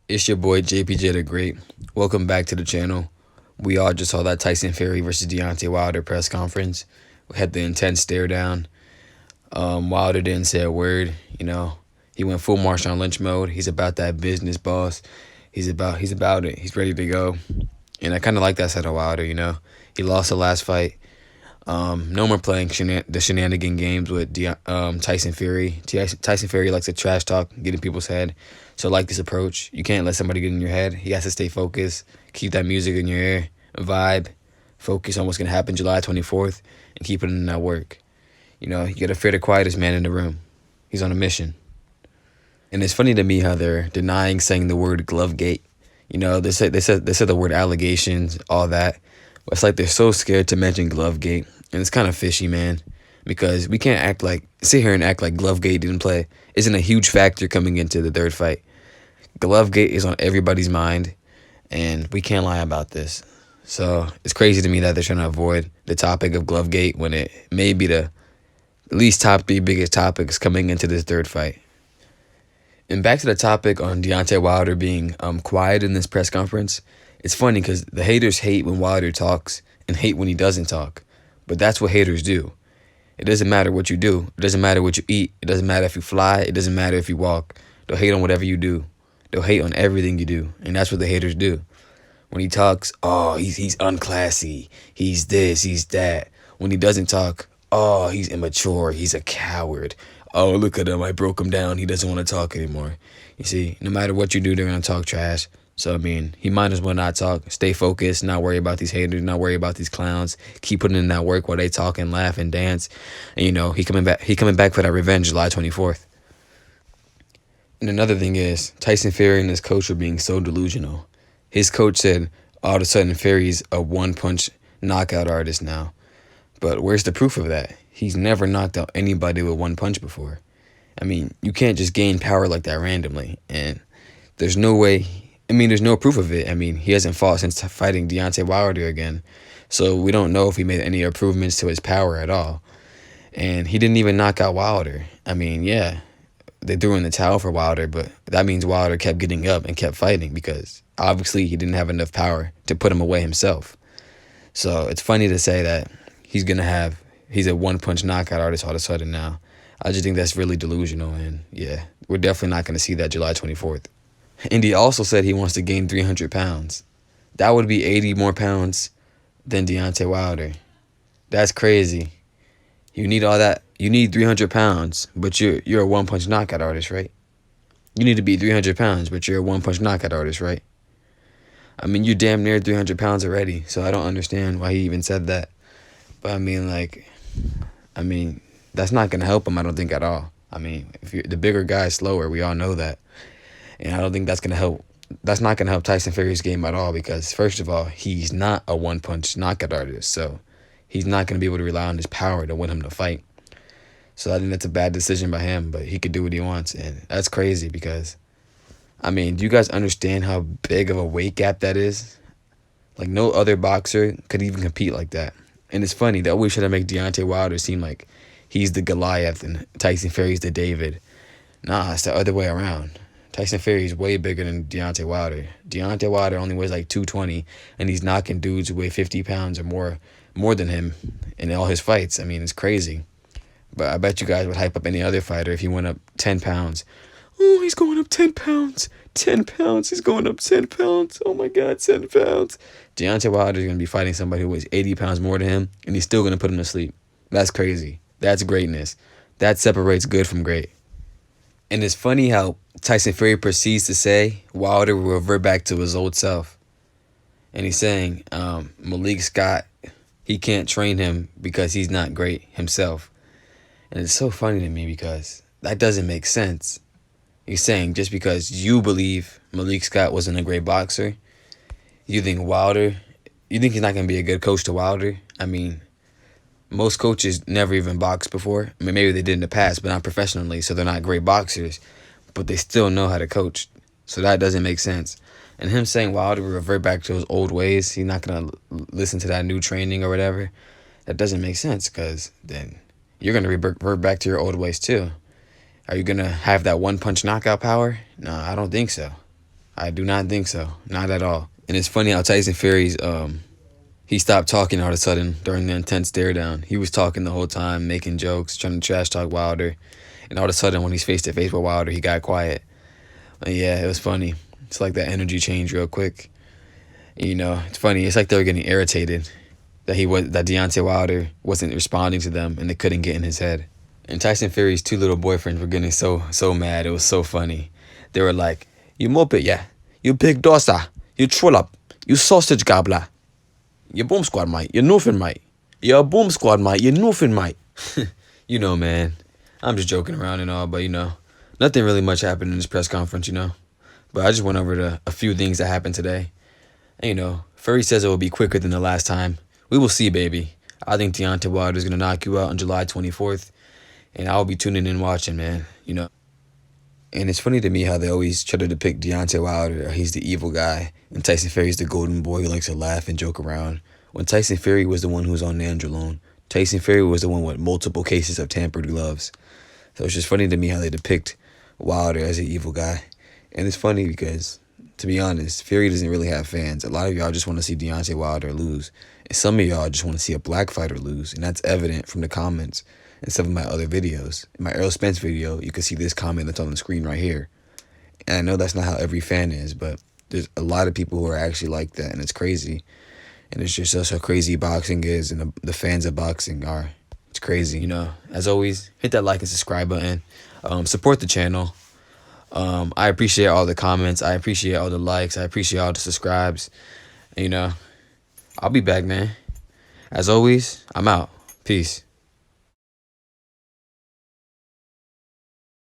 It's your boy JPJ the Great. Welcome back to the channel. We all just saw that Tyson Fury versus Deontay Wilder press conference. We had the intense stare down. Wilder didn't say a word. He went full Marshawn Lynch mode. He's about that business, boss. He's about it. He's ready to go. And I kind of like that side of Wilder. He lost the last fight. No more playing the shenanigan games with Tyson Fury. Tyson Fury likes to trash talk, get in people's head. So I like this approach. You can't let somebody get in your head. He has to stay focused, keep that music in your ear, vibe, focus on what's going to happen July 24th, and keep putting in that work. You got to fear the quietest man in the room. He's on a mission. And it's funny to me how they're denying saying the word Glovegate. They said the word allegations, all that. But it's like they're so scared to mention Glovegate. And it's kind of fishy, man. Because we can't sit here and act like Glovegate didn't play. Isn't a huge factor coming into the third fight. Glovegate is on everybody's mind. And we can't lie about this. So it's crazy to me that they're trying to avoid the topic of Glovegate when it may be the at least top three biggest topics coming into this third fight. And back to the topic on Deontay Wilder being quiet in this press conference. It's funny because the haters hate when Wilder talks and hate when he doesn't talk. But that's what haters do. It doesn't matter what you do. It doesn't matter what you eat. It doesn't matter if you fly. It doesn't matter if you walk. They'll hate on whatever you do. They'll hate on everything you do. And that's what the haters do. When he talks, oh, he's unclassy. He's this, he's that. When he doesn't talk, oh, he's immature. He's a coward. Oh, look at him. I broke him down. He doesn't want to talk anymore. You see, no matter what you do, they're going to talk trash. So, he might as well not talk. Stay focused, not worry about these haters, not worry about these clowns. Keep putting in that work while they talk and laugh and dance. And, he coming back for that revenge July 24th. And another thing is, Tyson Fury and his coach are being so delusional. His coach said, all of a sudden, Fury's a one-punch knockout artist now. But where's the proof of that? He's never knocked out anybody with one punch before. You can't just gain power like that randomly. And there's no way... there's no proof of it. He hasn't fought since fighting Deontay Wilder again. So we don't know if he made any improvements to his power at all. And he didn't even knock out Wilder. Yeah, they threw in the towel for Wilder, but that means Wilder kept getting up and kept fighting because obviously he didn't have enough power to put him away himself. So it's funny to say that he's a one-punch knockout artist all of a sudden now. I just think that's really delusional, and yeah, we're definitely not going to see that July 24th. And he also said he wants to gain 300 pounds. That would be 80 more pounds than Deontay Wilder. That's crazy. You need all that. You need 300 pounds, but you're a one-punch knockout artist, right? You need to be 300 pounds, but you're a one-punch knockout artist, right? You're damn near 300 pounds already, so I don't understand why he even said that. But that's not going to help him, I don't think, at all. If you're the bigger guy is slower, we all know that. And I don't think that's going to help. That's not going to help Tyson Fury's game at all because, first of all, he's not a one-punch knockout artist. So he's not going to be able to rely on his power to win him the fight. So I think that's a bad decision by him, but he could do what he wants. And that's crazy because, do you guys understand how big of a weight gap that is? Like, no other boxer could even compete like that. And it's funny, they always try to make Deontay Wilder seem like he's the Goliath and Tyson Fury's the David. Nah, it's the other way around. Tyson Fury is way bigger than Deontay Wilder. Deontay Wilder only weighs like 220, and he's knocking dudes who weigh 50 pounds or more than him in all his fights. It's crazy. But I bet you guys would hype up any other fighter if he went up 10 pounds. Oh, he's going up 10 pounds. 10 pounds. He's going up 10 pounds. Oh, my God, 10 pounds. Deontay Wilder is going to be fighting somebody who weighs 80 pounds more than him, and he's still going to put him to sleep. That's crazy. That's greatness. That separates good from great. And it's funny how Tyson Fury proceeds to say Wilder will revert back to his old self. And he's saying Malik Scott, he can't train him because he's not great himself. And it's so funny to me because that doesn't make sense. He's saying just because you believe Malik Scott wasn't a great boxer, you think he's not going to be a good coach to Wilder? Most coaches never even boxed before. Maybe they did in the past, but not professionally, so they're not great boxers. But they still know how to coach. So that doesn't make sense. And him saying Wilder will revert back to his old ways, he's not going to listen to that new training or whatever, that doesn't make sense because then you're going to revert back to your old ways too. Are you going to have that one-punch knockout power? No, I don't think so. I do not think so. Not at all. And it's funny how Tyson Fury's he stopped talking all of a sudden during the intense stare down. He was talking the whole time, making jokes, trying to trash talk Wilder. And all of a sudden when he's face to face with Wilder, he got quiet. And yeah, it was funny. It's like that energy change real quick. You know, it's funny. It's like they were getting irritated that Deontay Wilder wasn't responding to them and they couldn't get in his head. And Tyson Fury's two little boyfriends were getting so mad. It was so funny. They were like, "You moped, yeah. You big dosa. You troll up. You sausage gobbler. You boom squad, mate. You nothing, mate. You're a boom squad, mate. You nothing, mate." You know, man. I'm just joking around and all, but you know, nothing really much happened in this press conference, you know. But I just went over a few things that happened today. And, you know, Fury says it will be quicker than the last time. We will see, baby. I think Deontay Wilder is going to knock you out on July 24th. And I'll be tuning in watching, man. You know. And it's funny to me how they always try to depict Deontay Wilder. He's the evil guy. And Tyson Fury's the golden boy who likes to laugh and joke around. When Tyson Fury was the one who was on Nandrolone. Tyson Fury was the one with multiple cases of tampered gloves. So it's just funny to me how they depict Wilder as an evil guy. And it's funny because, to be honest, Fury doesn't really have fans. A lot of y'all just want to see Deontay Wilder lose. And some of y'all just want to see a black fighter lose. And that's evident from the comments in some of my other videos. In my Errol Spence video, you can see this comment that's on the screen right here. And I know that's not how every fan is, but there's a lot of people who are actually like that, and it's crazy. And it's just how crazy boxing is, and the fans of boxing are. It's crazy. You know, as always, hit that like and subscribe button. Support the channel. I appreciate all the comments. I appreciate all the likes. I appreciate all the subscribes. And, you know, I'll be back, man. As always, I'm out. Peace.